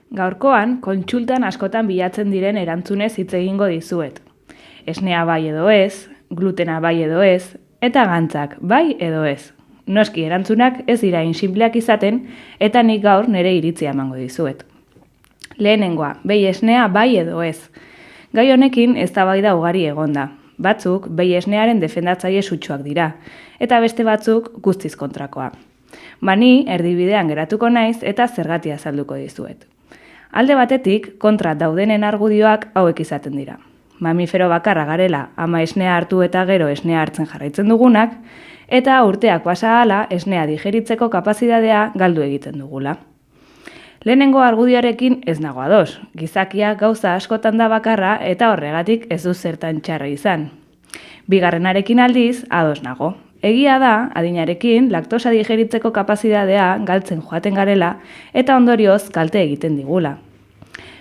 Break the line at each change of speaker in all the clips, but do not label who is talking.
Gaurkoan, kontsultan askotan bilatzen diren erantzunez hitz egingo dizuet. Esnea bai edo ez, glutena bai edo ez, eta gantzak bai edo ez. Noski erantzunak ez dira insinpleak izaten, eta nik gaur nire iritzia emango dizuet. Lehenengoa, behi esnea bai edo ez. Gai honekin eztabaida ugari egonda. Batzuk behi esnearen defendatzaile sutsuak dira, eta beste batzuk guztiz kontrakoa. Ni erdibidean geratuko naiz eta zergatia azalduko dizuet. Alde batetik, kontra daudenen argudioak hauek izaten dira. Mamifero bakarra garela, ama esnea hartu eta gero esnea hartzen jarraitzen dugunak, eta urteak pasa ahala esnea digeritzeko kapazitatea galdu egiten dugula. Lehenengo argudioarekin ez nago ados, gizakia gauza askotan da bakarra eta horregatik ez du zertan txarra izan. Bigarrenarekin aldiz, ados nago. Egia da, adinarekin, laktosa digeritzeko kapazitatea galtzen joaten garela eta ondorioz kalte egiten digula.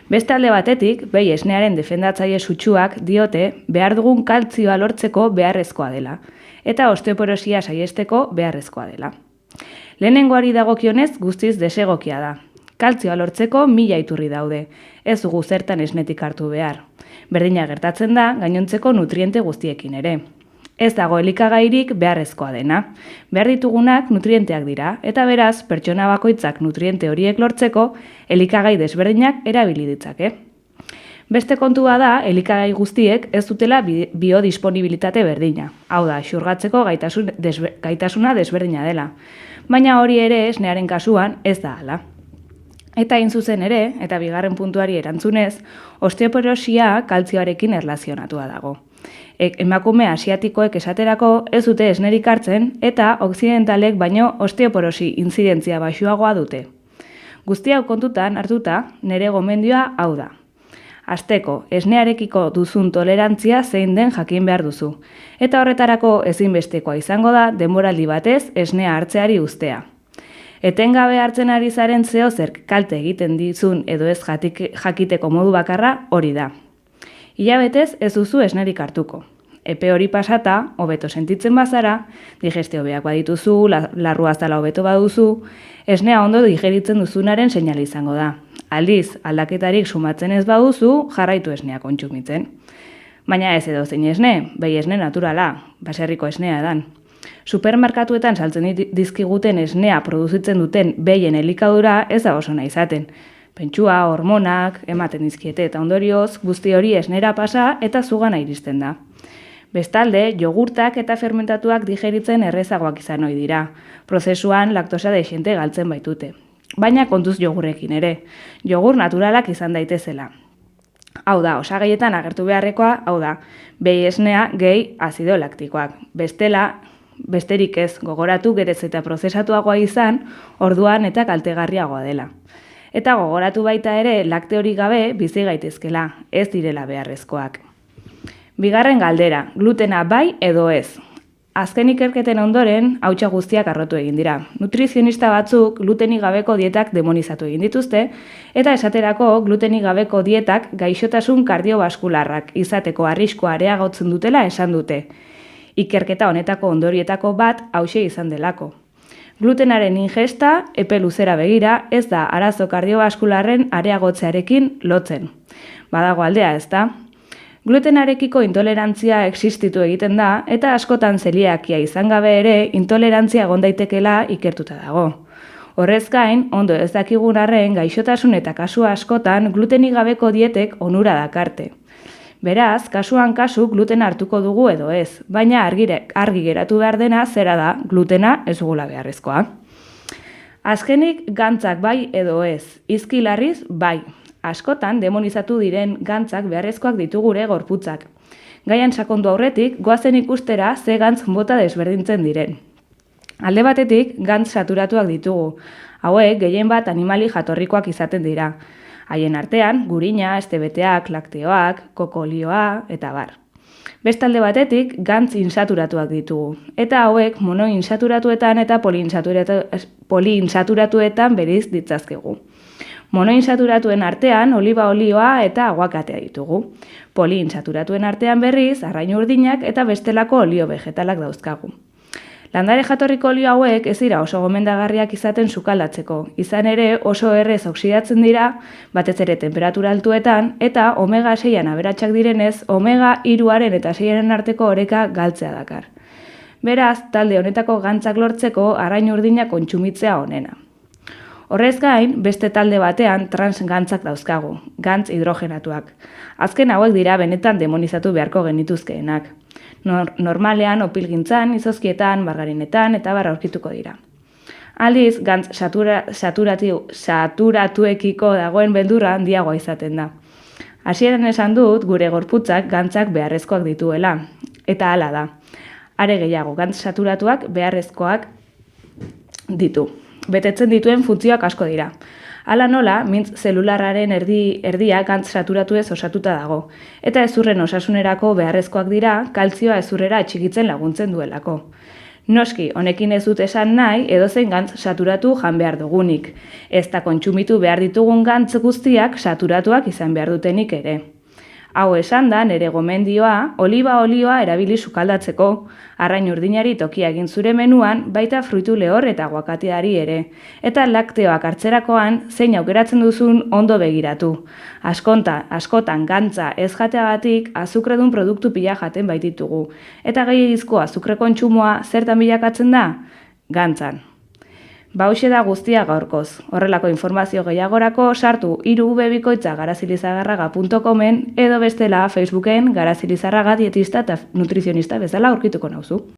Beste alde batetik, behi esnearen defendatzaile sutsuak diote behar dugun kaltzioa lortzeko beharrezkoa dela, eta osteoporosia saiesteko beharrezkoa dela. Lehenengoari dagokionez guztiz desegokia da. Kaltzioa lortzeko 1000 iturri daude, ez dugu zertan esnetik hartu behar. Berdina gertatzen da gainontzeko nutriente guztiekin ere. Ez dago elikagairik beharrezkoa dena. Behar ditugunak nutrienteak dira, eta beraz, pertsona bakoitzak nutriente horiek lortzeko, elikagai desberdinak erabili ditzake. Beste kontua da, elikagai guztiek ez dutela biodisponibilitate berdina. Hau da, xurgatzeko gaitasuna desberdina dela. Baina hori ere esnearen kasuan ez da hala. Eta hain zuzen ere, eta bigarren puntuari erantzunez, osteoporosia kaltzioarekin erlazionatua dago. Emakume asiatikoek esaterako ez dute esnerik hartzen eta okzidentalek baino osteoporosi intzidentzia baxuagoa dute. Guzti hau kontutan hartuta, nire gomendioa hau da. Hasteko, esnearekiko duzun tolerantzia zein den jakin behar duzu. Eta horretarako ezinbestekoa izango da denboraldi batez esnea hartzeari uztea. Etengabe hartzen ari zaren zeozerk kalte egiten dizun edo ez jakiteko modu bakarra hori da. Hilabetez ez duzu esnerik hartuko. Epe hori pasata, hobeto sentitzen bazara, digestio hobeak badituzu, larrua azala hobeto baduzu, esnea ondo digeritzen duzunaren seinale izango da. Aldiz, aldaketarik sumatzen ez baduzu, jarraitu esnea kontsumitzen. Baina ez edozein esne, behi esne naturala, baserriko esnea edan. Supermerkatuetan saltzen dizkiguten esnea produzitzen duten behien elikadura ez da oso nahi izaten. Pentsua, hormonak, ematen dizkiete eta ondorioz guzti hori esnera pasa eta zugana iristen da. Bestalde, jogurtak eta fermentatuak digeritzen errezagoak izan ohi dira. Prozesuan laktosa dexente galtzen baitute. Baina kontuz jogurrekin ere. Jogur naturalak izan daitezela. Hau da, osagaietan agertu beharrekoa, hau da, behi esnea gehi azido laktikoak. Besterik ez, gogoratu gerez eta prozesatuagoa izan, orduan eta kaltegarriagoa dela. Eta gogoratu baita ere lakte hori gabe bizi gaitezkela, ez direla beharrezkoak. Bigarren galdera, glutena bai edo ez. Azken ikerketen ondoren, hautsa guztiak arrotu egin dira. Nutrizionista batzuk glutenik gabeko dietak demonizatu egin dituzte, eta esaterako glutenik gabeko dietak gaixotasun kardiobaskularrak izateko arriskua areagotzen dutela esan dute. Ikerketa honetako ondorietako bat hauxe izan delako. Glutenaren ingesta epe luzera begira ez da arazo kardiobaskularren areagotzearekin lotzen. Badago aldea, ez da? Glutenarekiko intolerantzia existitu egiten da eta askotan zeliakia izan gabe ere intolerantzia egon daitekela ikertuta dago. Horrez gain, ondo ez dakigun arren gaixotasun eta kasu askotan glutenik gabeko dietek onura dakarte. Beraz, kasuan kasu glutena hartuko dugu edo ez, baina argi geratu behar dena zera da glutena ez dugula beharrezkoa. Azkenik, gantzak bai edo ez, izkilarriz bai. Askotan demonizatu diren gantzak beharrezkoak ditu gure gorputzak. Gaian sakondu aurretik, goazen ikustera ze gantz mota desberdintzen diren. Alde batetik, gantz saturatuak ditugu. Hauek, gehien bat animali jatorrikoak izaten dira. Haien artean, gurina, estebeteak, lakteoak, kokolioa eta bar. Bestalde batetik, gantz insaturatuak ditugu. Eta hauek monoinsaturatuetan eta poliinsaturatuetan beriz ditzazkegu. Monoinsaturatuen artean oliba olioa eta aguakatea ditugu. Poliinsaturatuen artean berriz arrain urdinak eta bestelako olio vegetalak dauzkagu. Landare jatorriko olio hauek ez dira oso gomendagarriak izaten sukaldatzeko. Izan ere oso errez oxidatzen dira, batez ere temperatura altuetan, eta omega 6an aberatsak direnez, omega 3aren eta 6aren arteko oreka galtzea dakar. Beraz, talde honetako gantzak lortzeko arrain urdina kontsumitzea onena. Horrez gain, beste talde batean trans gantzak dauzkagu, gantz hidrogenatuak. Azken hauek dira benetan demonizatu beharko genituzkeenak. Normalean, opilgintzan, izozkietan, margarinetan eta barra aurkituko dira. Aldiz, gantz saturatuekiko dagoen beldurra handiagoa izaten da. Hasieran esan dut, gure gorputzak gantzak beharrezkoak dituela, eta hala da. Are gehiago, gantz saturatuak beharrezkoak ditu. Betetzen dituen funtzioak asko dira. Hala nola, mintz zelularraren erdia gantz saturatuez osatuta dago. Eta hezurren osasunerako beharrezkoak dira, kaltzioa hezurrera atxikitzen laguntzen duelako. Noski, honekin ez dut esan nahi, edozein gantz saturatu jan behar dugunik. Ez da kontsumitu behar ditugun gantz guztiak saturatuak izan behar dutenik ere. Hau esan da, nere gomendioa, oliba olioa erabili sukaldatzeko, arrain urdinari tokia egin zure menuan, baita fruitu lehor eta aguakateari ere. Eta lakteoak hartzerakoan, zein aukeratzen duzun ondo begiratu. Askotan gantza ez jateagatik, azukredun produktu pila jaten baititugu. Eta gehiagizko azukre kontsumoa zertan bilakatzen da? Gantzan. Hauxe da guztia gaurkoz. Horrelako informazio gehiagorako sartu www.garazilizarraga.comen edo bestela Facebooken Garazilizarraga dietista eta nutrizionista bezala aurkituko nauzu.